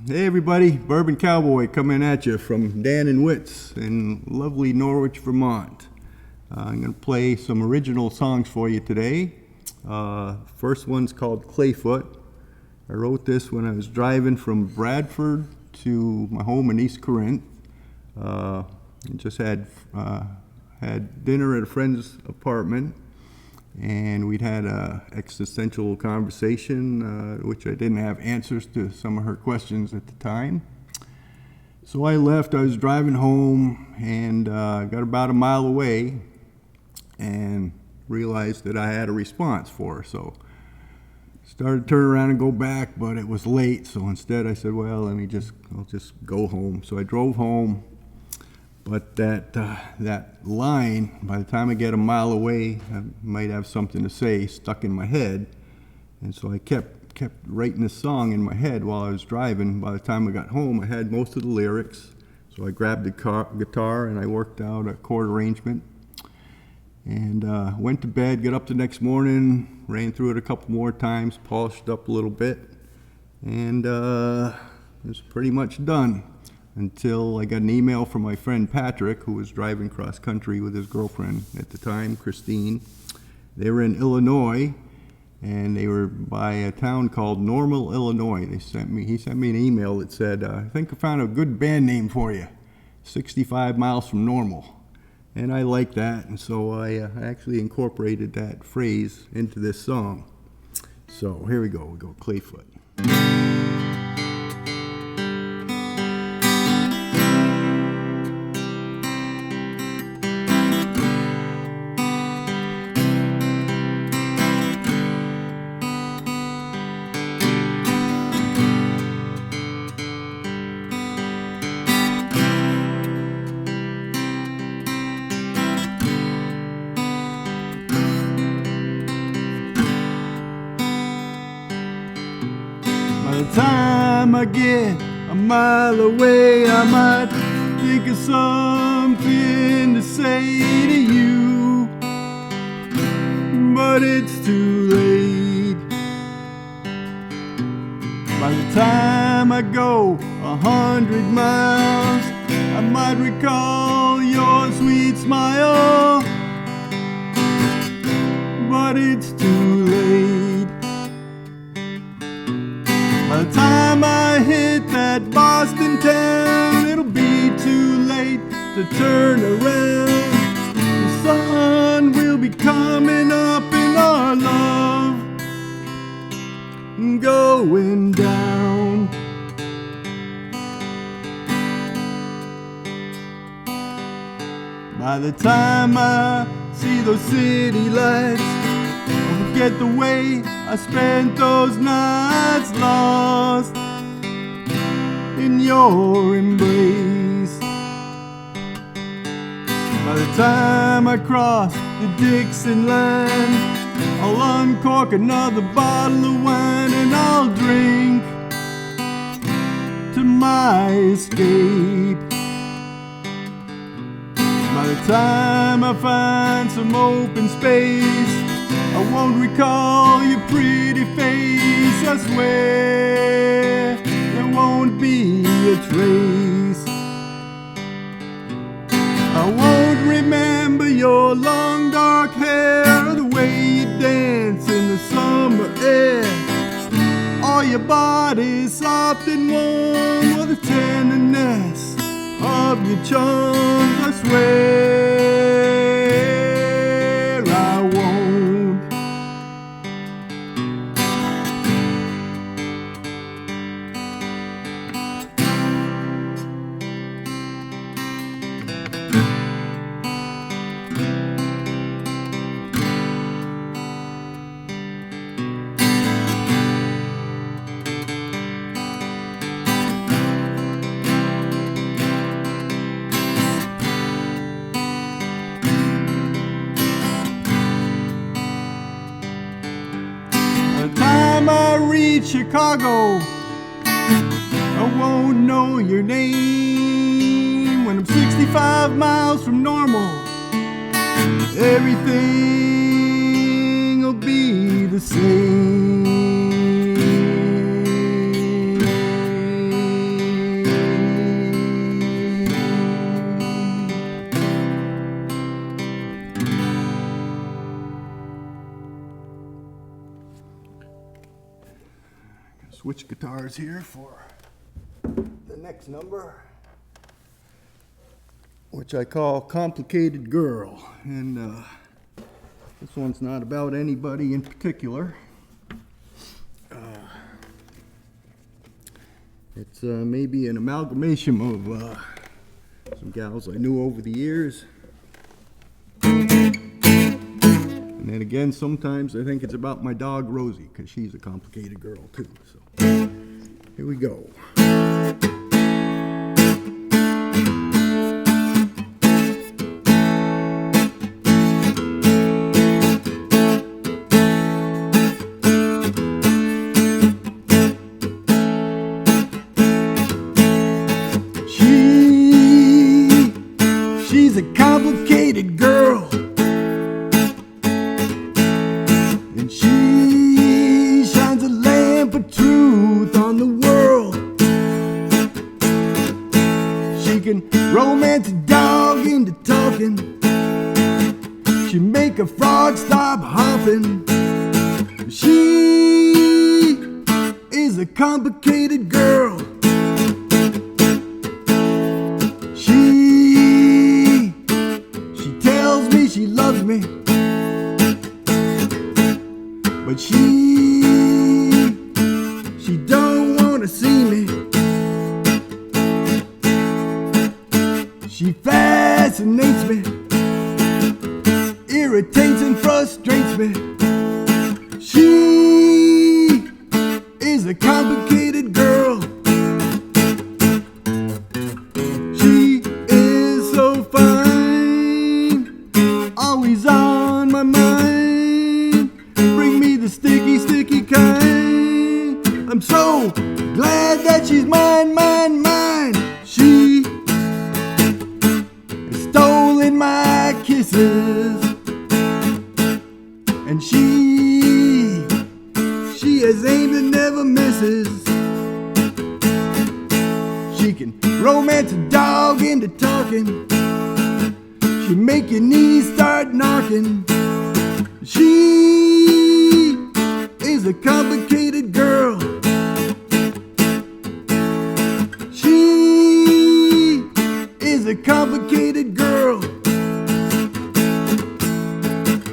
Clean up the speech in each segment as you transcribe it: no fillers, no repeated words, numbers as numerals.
Hey everybody, Bourbon Cowboy coming at you from Dan Whit's in lovely Norwich, Vermont. I'm going to play some original songs for you today. First one's called Clayfoot. I wrote this when I was driving from Bradford to my home in East Corinth. Just had dinner at a friend's apartment, and we'd had an existential conversation, which I didn't have answers to some of her questions at the time. So I left. I was driving home and got about a mile away and realized that I had a response for her. So started to turn around and go back, but it was late. So instead I said, well, I'll just go home. So I drove home. But that line, by the time I get a mile away, I might have something to say stuck in my head. And so I kept writing this song in my head while I was driving. By the time I got home, I had most of the lyrics. So I grabbed the guitar and I worked out a chord arrangement. And went to bed, got up the next morning, ran through it a couple more times, polished up a little bit. And it was pretty much done. Until I got an email from my friend Patrick, who was driving cross country with his girlfriend at the time, Christine. They were in Illinois, and they were by a town called Normal, Illinois. He sent me an email that said, I think I found a good band name for you, 65 miles from Normal. And I like that, and so I actually incorporated that phrase into this song. So here we go Clayfoot. By the time I get a mile away, I might think of something to say to you, but it's too late. By the time I go 100 miles, I might recall your sweet smile, but it's too late. By the time I hit that Boston town, it'll be too late to turn around. The sun will be coming up in our love, going down. By the time I see those city lights, I'll forget the way I spent those nights lost in your embrace. By the time I cross the Dixon line, I'll uncork another bottle of wine and I'll drink to my escape. By the time I find some open space, I won't recall your pretty face. I swear there won't be a trace. I won't remember your long dark hair, or the way you dance in the summer air, or your body soft and warm, or the tenderness of your charms. I swear I won't. Chicago, I won't know your name. When I'm 65 miles from Normal, everything will be the same. guitars here for the next number, which I call Complicated Girl. And this one's not about anybody in particular. It's maybe an amalgamation of some gals I knew over the years. And then again, sometimes I think it's about my dog Rosie, because she's a complicated girl too. So here we go. She's a complicated girl. She shines a lamp of truth on the world. She can romance a dog into talking. She make a frog stop hopping. She is a complicated girl. She tells me she loves me, but she don't wanna see me. She fascinates me, irritates and frustrates me. She is a complicated girl. She is so fine, always on my mind. Bring me the sticky, sticky kind. I'm so glad that she's mine, mine, mine. She has stolen my kisses, and she has aimed and never misses. She can romance a dog into talking. She make your knees start knocking. She is a complicated girl. She is a complicated girl.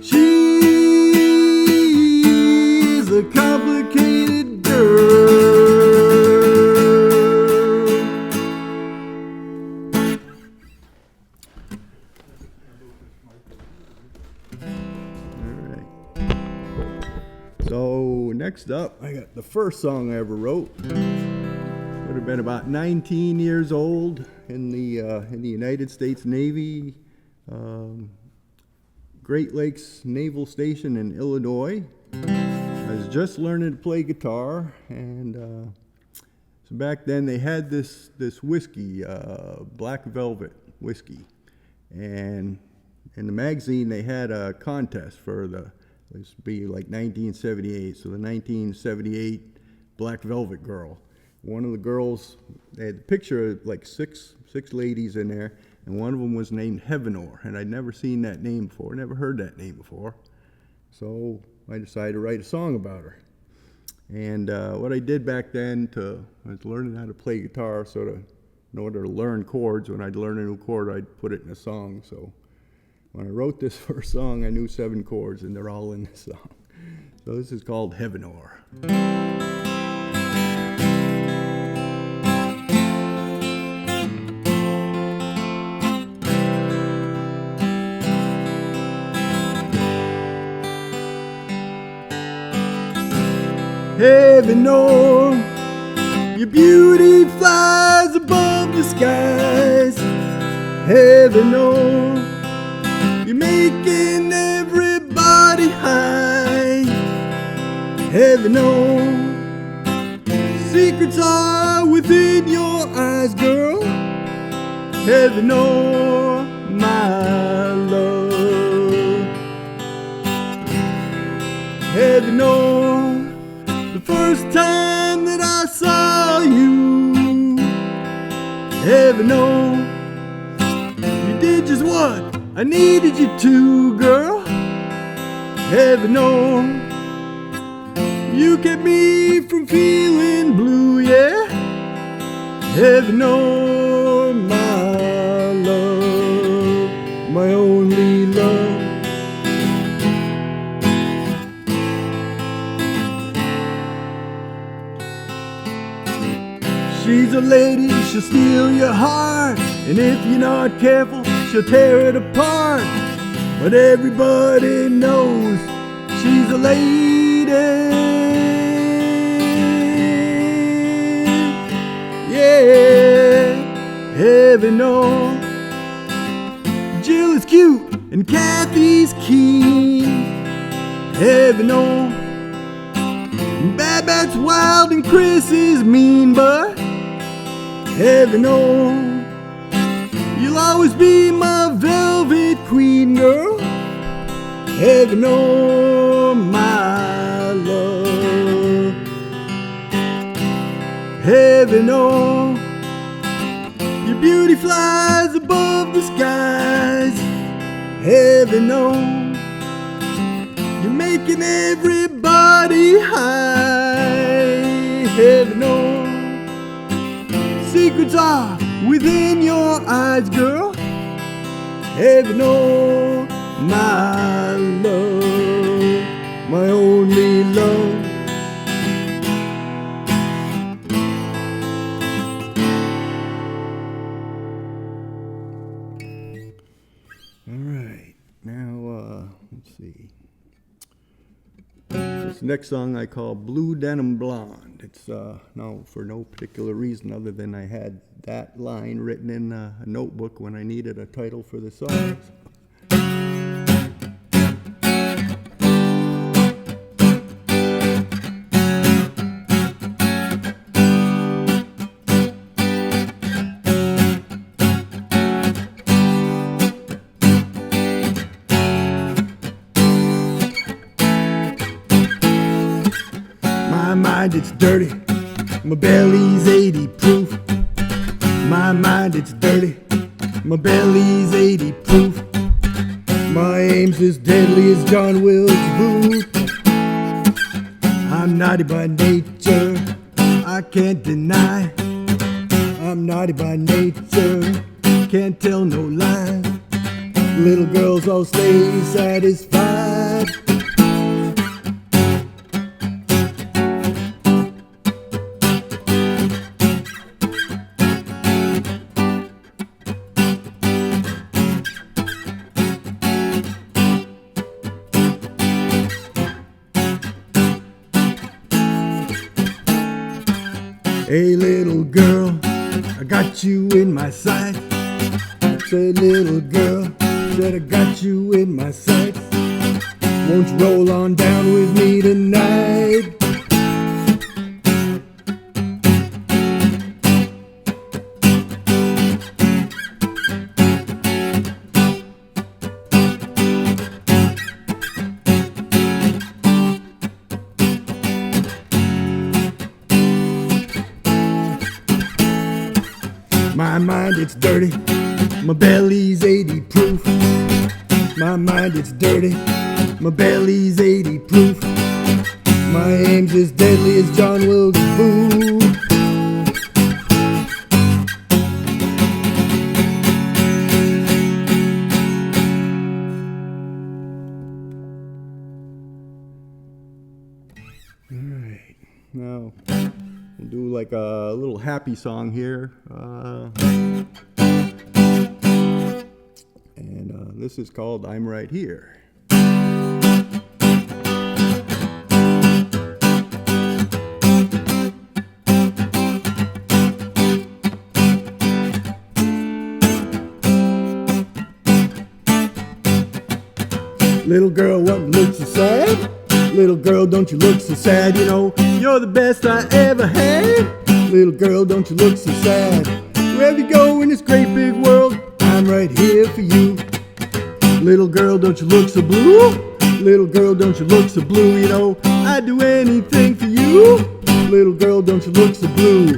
She is a complicated girl. So next up, I got the first song I ever wrote. Would have been about 19 years old in the United States Navy, Great Lakes Naval Station in Illinois. I was just learning to play guitar, and so back then they had this whiskey, Black Velvet whiskey, and in the magazine they had a contest for this would be like 1978, so the 1978 Black Velvet Girl. One of the girls, they had a picture of like six ladies in there, and one of them was named Heavenor, and I'd never seen that name before, never heard that name before. So I decided to write a song about her. And what I did back then I was learning how to play guitar, so in order to learn chords, when I'd learn a new chord, I'd put it in a song. So when I wrote this first song, I knew 7 chords, and they're all in this song. So this is called Heavenor. Heavenor, your beauty flies above the skies. Heavenor, you're making everybody high. Heavenor, secrets are within your eyes, girl. Heavenor, my love. Heavenor, the first time that I saw you, Heavenor, you did just what I needed you to, girl. Heavenor, You kept me from feeling blue, yeah. Heavenor, my love, my only love. She's a lady, she'll steal your heart, and if you're not careful, she'll tear it apart. But everybody knows she's a lady. Yeah, Heavenor. Jill is cute and Kathy's keen. Heavenor. Bad Bat's wild and Chris is mean, but Heavenor, you'll always be my velvet queen, girl. Heavenor, my love. Heavenor, your beauty flies above the skies. Heavenor, you're making everybody high. Heavenor, secrets are within your eyes, girl. Heavenor, my love, my only love. All right, now let's see. This next song I call Blue Denim Blonde. It's no, for no particular reason other than I had that line written in a notebook when I needed a title for the song. My mind, it's dirty. My belly's 80 proof. My mind, it's dirty. My belly's 80 proof. My aim's as deadly as John Will's boot. I'm naughty by nature, I can't deny. I'm naughty by nature, can't tell no lies. Little girls all stay satisfied. Hey little girl, I got you in my sight. Say little girl, said I got you in my sight. Won't you roll on down with me tonight? My mind, it's dirty. My belly's 80 proof. My mind, it's dirty. My belly's 80 proof. My aim's as deadly as John Will's boot. All right, now we'll do like a little happy song here. And this is called I'm Right Here. Little girl, what looks so sad? Little girl, don't you look so sad? You know, you're the best I ever had. Little girl, don't you look so sad? Wherever you go in this great big world, I'm right here for you. Little girl, don't you look so blue? Little girl, don't you look so blue? You know, I'd do anything for you. Little girl, don't you look so blue?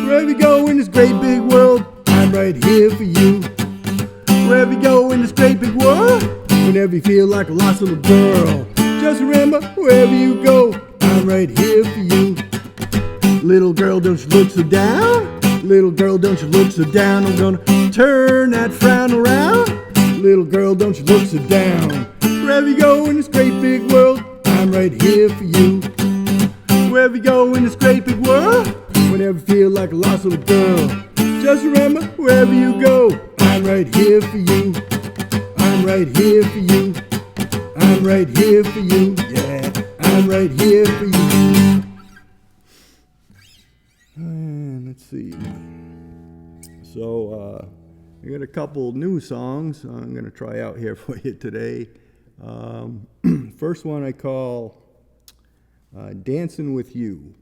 Wherever you go in this great big world, I'm right here for you. Wherever you go in this great big world, whenever you feel like a lost little girl, just remember, wherever you go, I'm I'm right here for you. Little girl, don't you look so down. Little girl, don't you look so down. I'm gonna turn that frown around. Little girl, don't you look so down. Wherever you go in this great big world, I'm right here for you. Wherever you go in this great big world, whenever you feel like a lost little girl, just remember, wherever you go, I'm right here for you. I'm right here for you. I'm right here for you. Yeah, I'm right here for you. And let's see. So, I got a couple new songs I'm going to try out here for you today. First one I call Dancin' With You.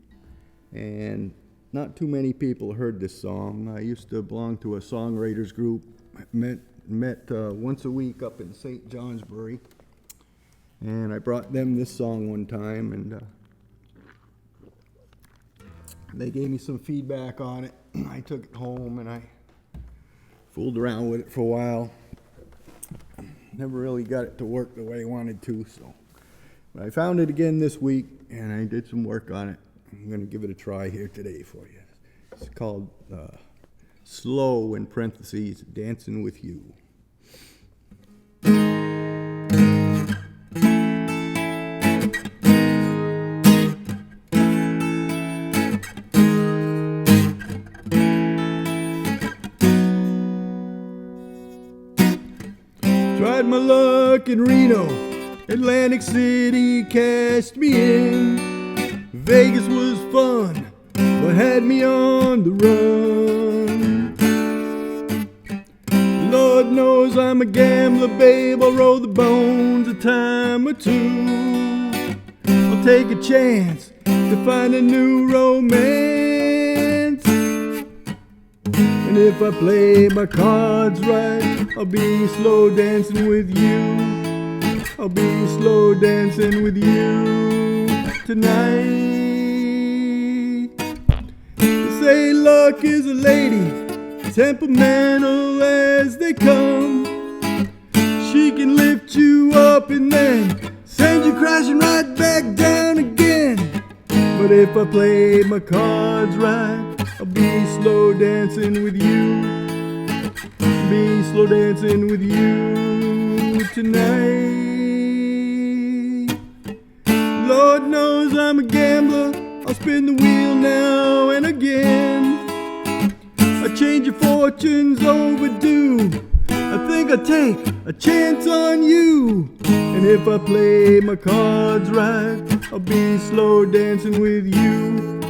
And not too many people heard this song. I used to belong to a songwriters group. Met once a week up in St. Johnsbury. And I brought them this song one time, and they gave me some feedback on it. I took it home and I fooled around with it for a while. Never really got it to work the way I wanted to, so. But I found it again this week, and I did some work on it. I'm going to give it a try here today for you. It's called Slow, in parentheses, Dancin' With You. Tried my luck in Reno, Atlantic City cashed me in. Vegas was fun, but had me on the run. Lord knows I'm a gambler, babe. I'll roll the bones a time or two. I'll take a chance to find a new romance. And if I play my cards right, I'll be slow dancing with you. I'll be slow dancing with you tonight. They say luck is a lady, temperamental as they come. She can lift you up and then send you crashing right back down again. But if I play my cards right, I'll be slow dancing with you. Be slow dancing with you tonight. Lord knows I'm a gambler. I'll spin the wheel now and again. A change of fortune's overdue. I think I'll take a chance on you. And if I play my cards right, I'll be slow dancing with you.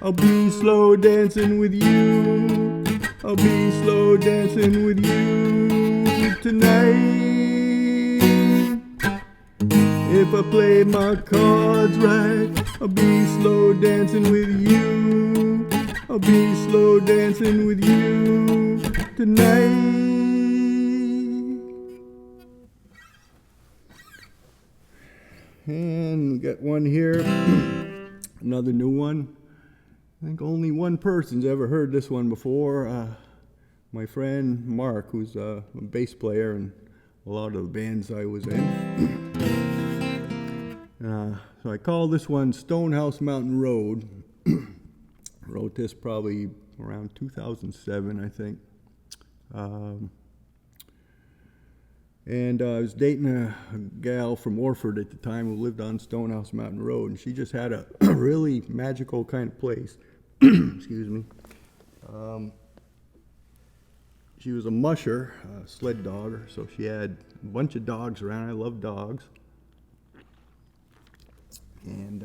I'll be slow dancing with you. I'll be slow dancing with you tonight. If I play my cards right, I'll be slow dancing with you. I'll be slow dancing with you tonight. And we got one here, another new one. I think only one person's ever heard this one before. My friend Mark, who's a bass player in a lot of the bands I was in. So I call this one Stonehouse Mountain Road. Wrote this probably around 2007, I think. And I was dating a gal from Orford at the time who lived on Stonehouse Mountain Road, and she just had a really magical kind of place. Excuse me. She was a musher, a sled dogger, so she had a bunch of dogs around. I love dogs. And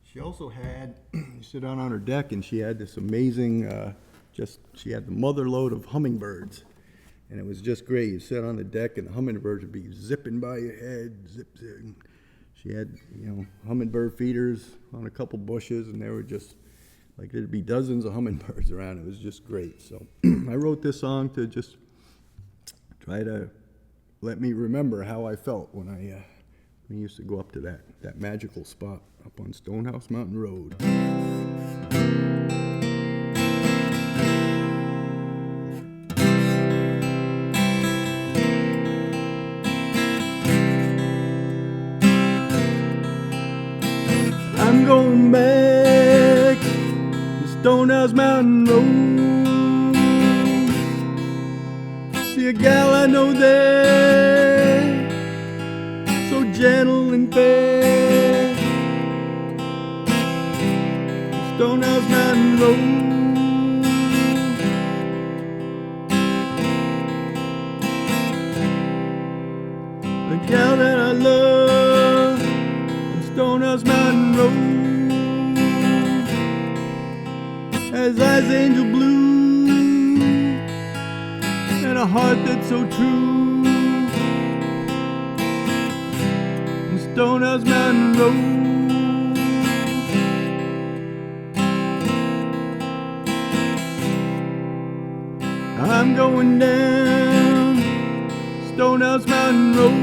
she also had, you sit down on her deck, and she had this amazing, she had the mother load of hummingbirds. And it was just great. You sit on the deck, and the hummingbirds would be zipping by your head, zip, zip. She had, hummingbird feeders on a couple bushes, and they were just, like there'd be dozens of hummingbirds around. It was just great. So I wrote this song to just try to let me remember how I felt when I used to go up to that magical spot up on Stonehouse Mountain Road. Stonehouse Mountain Road. See a gal I know there, so gentle and fair. Stonehouse Mountain Road. The gal that I love on Stonehouse Mountain Road has eyes angel blue and a heart that's so true. On Stonehouse Mountain Road. I'm going down Stonehouse Mountain Road.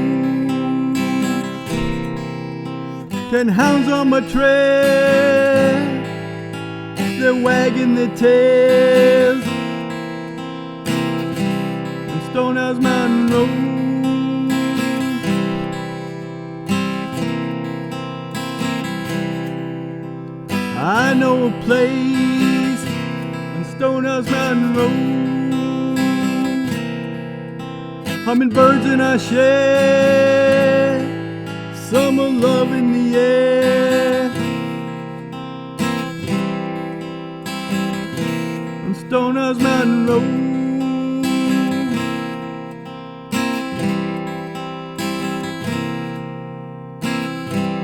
10 hounds on my trail, they're wagging their tails on Stonehouse Mountain Road. I know a place on Stonehouse Mountain Road. Hummingbirds and I share summer love in the air on Stonehouse Mountain Road.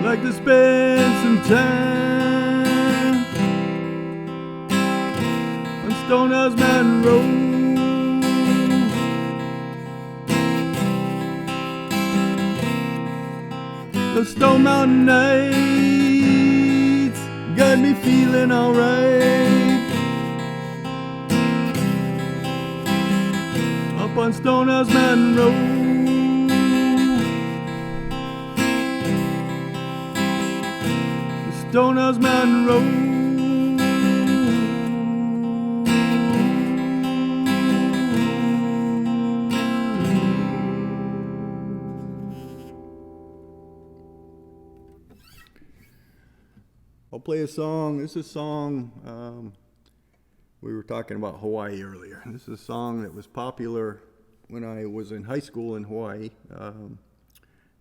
Like to spend some time on Stonehouse Mountain Road. The Stone Mountain nights got me feeling alright. Up on Stonehouse Mountain Road. The Stonehouse Mountain Road. I'll play a song. This is a song, we were talking about Hawaii earlier. This is a song that was popular when I was in high school in Hawaii.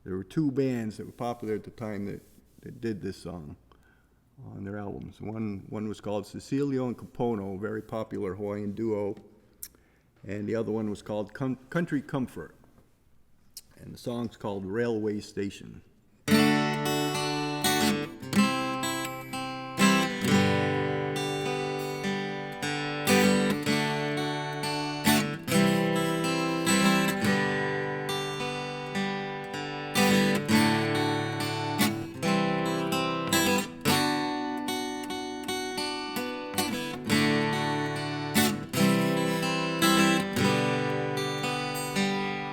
There were two bands that were popular at the time that did this song on their albums. One was called Cecilio and Capono, a very popular Hawaiian duo. And the other one was called Country Comfort. And the song's called Railway Station.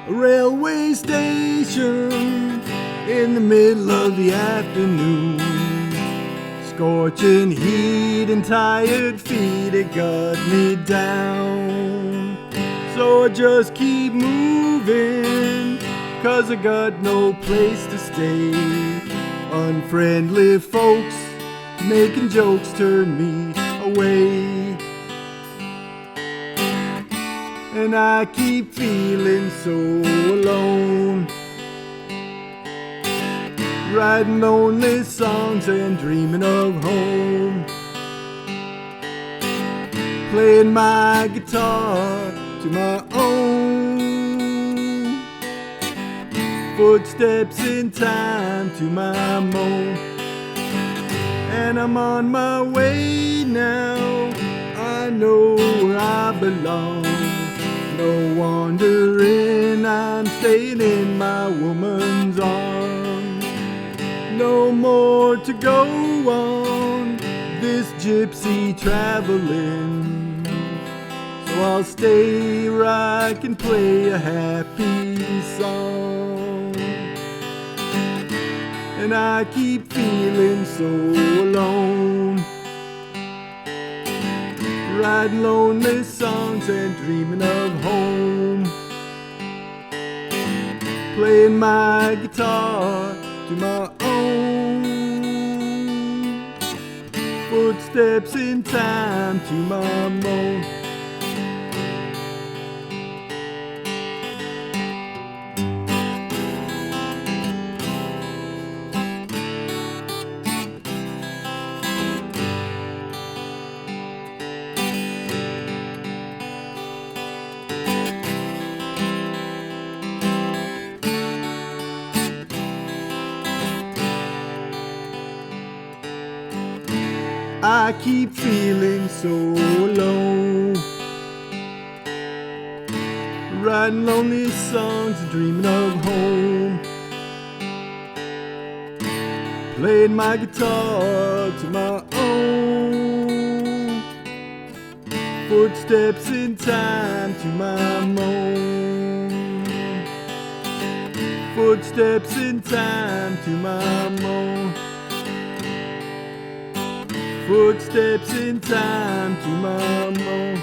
A railway station in the middle of the afternoon. Scorching heat and tired feet, it got me down. So I just keep moving, 'cause I got no place to stay. Unfriendly folks making jokes turn me away. And I keep feeling so alone, writing lonely songs and dreaming of home, playing my guitar to my own, footsteps in time to my moan. And I'm on my way now, I know where I belong. No wandering, I'm staying in my woman's arms. No more to go on this gypsy traveling. So I'll stay where I can play a happy song. And I keep feeling so alone, writing lonely songs and dreaming of home, playing my guitar to my own, Footsteps in time to my moan. I keep feeling so alone, writing lonely songs and dreaming of home, playing my guitar to my own. Footsteps in time to my moan. Footsteps in time to my moan. Footsteps in time to my moan.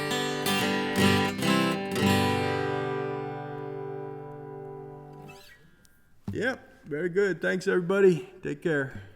Yep, very good. Thanks, everybody. Take care.